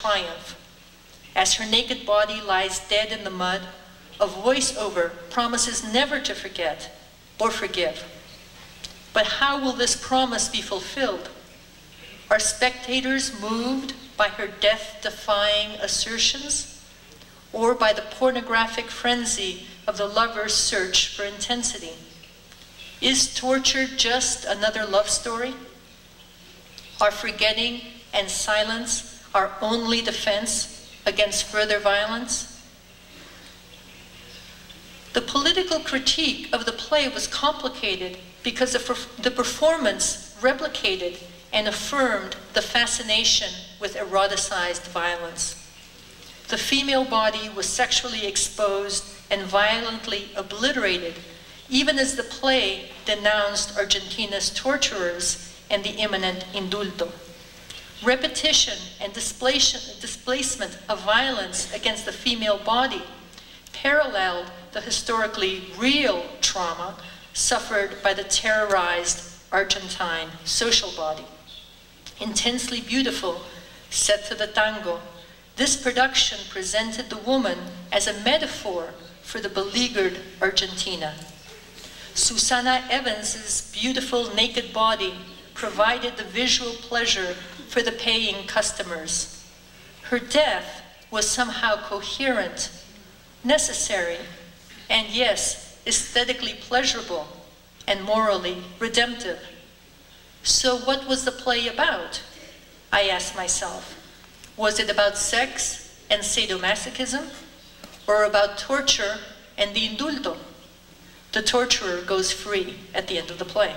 triumph. As her naked body lies dead in the mud, a voiceover promises never to forget or forgive. But how will this promise be fulfilled? Are spectators moved by her death-defying assertions, or by the pornographic frenzy of the lover's search for intensity? Is torture just another love story? Are forgetting and silence our only defense against further violence? The political critique of the play was complicated because the performance replicated and affirmed the fascination with eroticized violence. The female body was sexually exposed and violently obliterated, even as the play denounced Argentina's torturers and the imminent indulto. Repetition and displacement of violence against the female body paralleled the historically real trauma suffered by the terrorized Argentine social body. Intensely beautiful, set to the tango, this production presented the woman as a metaphor for the beleaguered Argentina. Susana Evans's beautiful naked body provided the visual pleasure for the paying customers. Her death was somehow coherent, necessary, and yes, aesthetically pleasurable and morally redemptive. So what was the play about? I asked myself. Was it about sex and sadomasochism, or about torture and the indulto? The torturer goes free at the end of the play.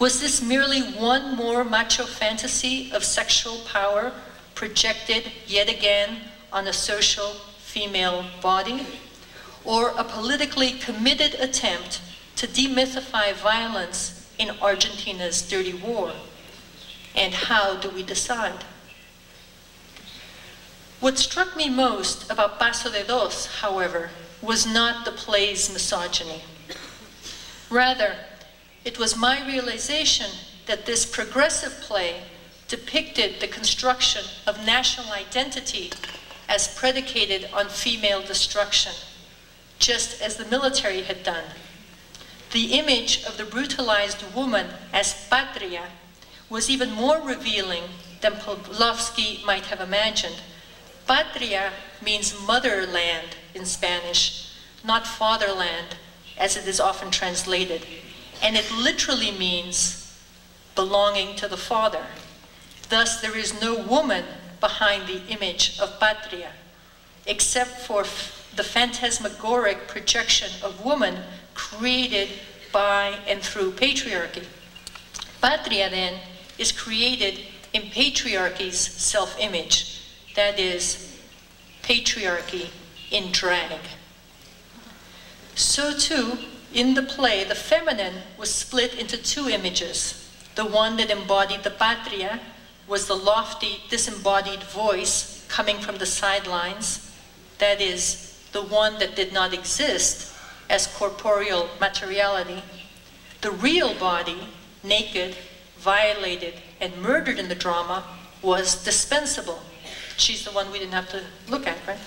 Was this merely one more macho fantasy of sexual power projected yet again on a social female body, or a politically committed attempt to demythify violence in Argentina's dirty war? And how do we decide? What struck me most about Paso de Dos, however, was not the play's misogyny. Rather, it was my realization that this progressive play depicted the construction of national identity as predicated on female destruction, just as the military had done. The image of the brutalized woman as patria was even more revealing than Pavlovsky might have imagined. Patria means motherland in Spanish, not fatherland, as it is often translated. And it literally means belonging to the father. Thus, there is no woman behind the image of patria, except for the phantasmagoric projection of woman created by and through patriarchy. Patria, then, is created in patriarchy's self-image. That is, patriarchy in drag. So too, in the play, the feminine was split into two images. The one that embodied the patria was the lofty, disembodied voice coming from the sidelines. That is, the one that did not exist as corporeal materiality. The real body, naked, violated, and murdered in the drama, was dispensable. She's the one we didn't have to look at, right?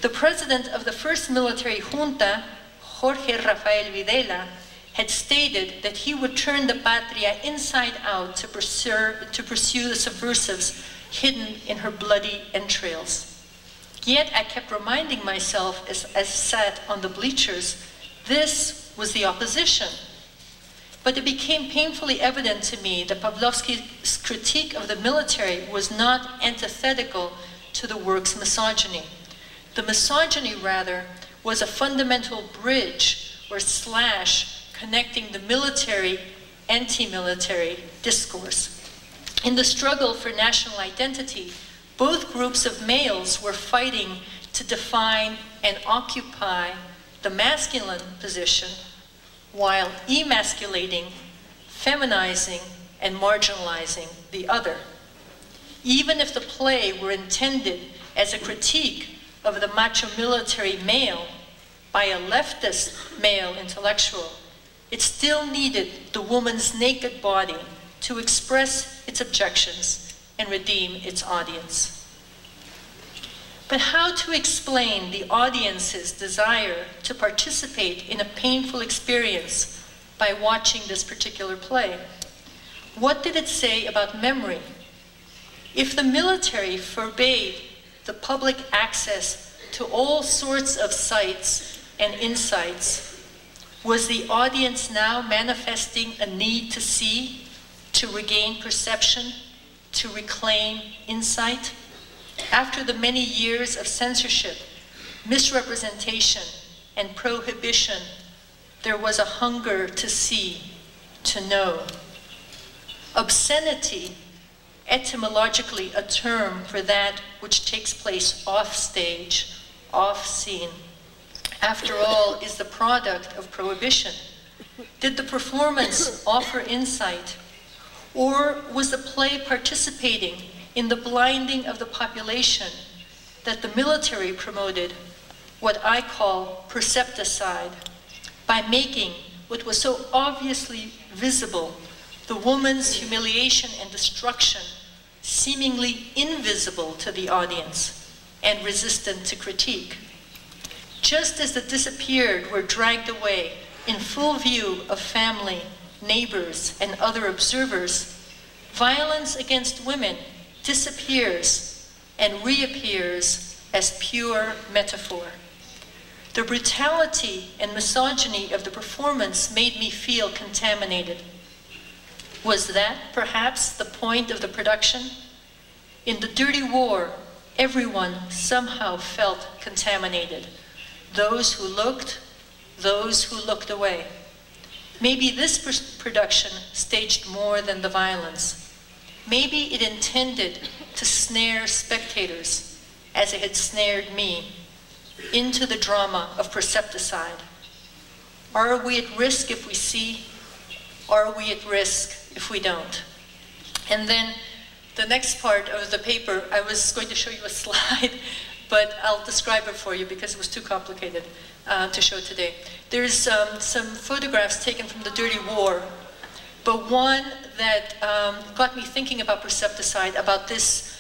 The president of the first military junta, Jorge Rafael Videla, had stated that he would turn the patria inside out to pursue the subversives hidden in her bloody entrails. Yet I kept reminding myself as I sat on the bleachers, this was the opposition. But it became painfully evident to me that Pavlovsky's critique of the military was not antithetical to the work's misogyny. The misogyny, rather, was a fundamental bridge or slash connecting the military, anti-military discourse. In the struggle for national identity, both groups of males were fighting to define and occupy the masculine position while emasculating, feminizing, and marginalizing the other. Even if the play were intended as a critique of the macho military male by a leftist male intellectual, it still needed the woman's naked body to express its objections and redeem its audience. But how to explain the audience's desire to participate in a painful experience by watching this particular play? What did it say about memory? If the military forbade the public access to all sorts of sights and insights, was the audience now manifesting a need to see, to regain perception, to reclaim insight? After the many years of censorship, misrepresentation, and prohibition, there was a hunger to see, to know. Obscenity, etymologically a term for that which takes place off stage, off scene, after all, is the product of prohibition. Did the performance offer insight? Or was the play participating in the blinding of the population that the military promoted, what I call percepticide, by making what was so obviously visible, the woman's humiliation and destruction, seemingly invisible to the audience and resistant to critique? Just as the disappeared were dragged away in full view of family, neighbors, and other observers, violence against women disappears and reappears as pure metaphor. The brutality and misogyny of the performance made me feel contaminated. Was that perhaps the point of the production? In the dirty war, everyone somehow felt contaminated. Those who looked away. Maybe this production staged more than the violence. Maybe it intended to snare spectators, as it had snared me, into the drama of percepticide. Are we at risk if we see? Are we at risk if we don't? And then the next part of the paper, I was going to show you a slide, but I'll describe it for you because it was too complicated to show today. There's some photographs taken from the dirty war, but one that got me thinking about percepticide, about this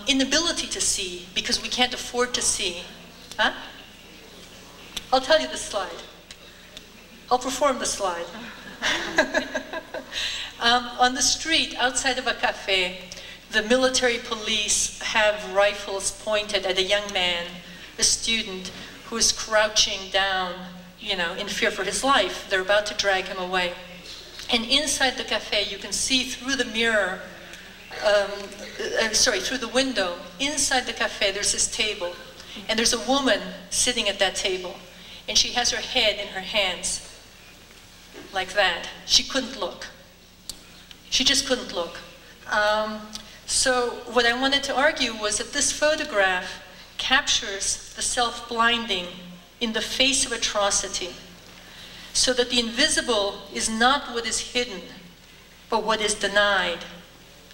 inability to see because we can't afford to see. Huh? I'll tell you the slide. I'll perform the slide. On the street outside of a cafe, the military police have rifles pointed at a young man, a student, who is crouching down, in fear for his life. They're about to drag him away. And inside the cafe, you can see through the mirror, through the window, inside the cafe, there's this table. And there's a woman sitting at that table. And she has her head in her hands, like that. She couldn't look. She just couldn't look. So what I wanted to argue was that this photograph captures the self-blinding in the face of atrocity, so that the invisible is not what is hidden, but what is denied,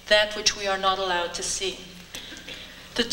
that which we are not allowed to see. The